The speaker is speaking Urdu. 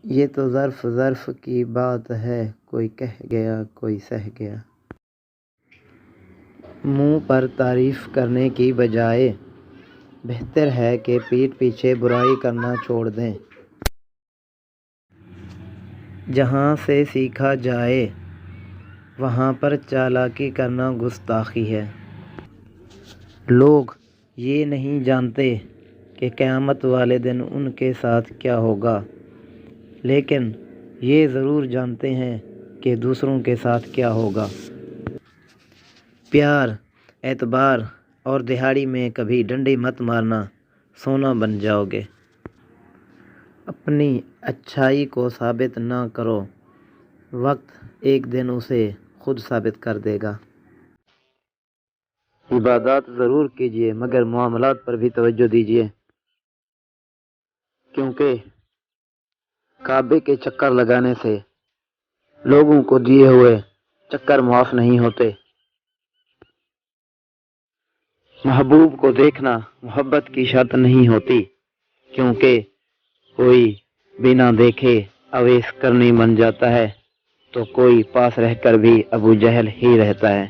یہ تو ظرف ظرف کی بات ہے، کوئی کہہ گیا کوئی سہ گیا۔ منہ پر تعریف کرنے کی بجائے بہتر ہے کہ پیٹھ پیچھے برائی کرنا چھوڑ دیں۔ جہاں سے سیکھا جائے وہاں پر چالاکی کرنا گستاخی ہے۔ لوگ یہ نہیں جانتے کہ قیامت والے دن ان کے ساتھ کیا ہوگا، لیکن یہ ضرور جانتے ہیں کہ دوسروں کے ساتھ کیا ہوگا۔ پیار، اعتبار اور دہاڑی میں کبھی ڈنڈی مت مارنا، سونا بن جاؤ گے۔ اپنی اچھائی کو ثابت نہ کرو، وقت ایک دن اسے خود ثابت کر دے گا۔ عبادات ضرور کیجیے مگر معاملات پر بھی توجہ دیجیے، کیونکہ کعبے کے چکر لگانے سے لوگوں کو دیے ہوئے چکر معاف نہیں ہوتے۔ محبوب کو دیکھنا محبت کی شرط نہیں ہوتی، کیونکہ کوئی بنا دیکھے اویس کرنی بن جاتا ہے تو کوئی پاس رہ کر بھی ابو جہل ہی رہتا ہے۔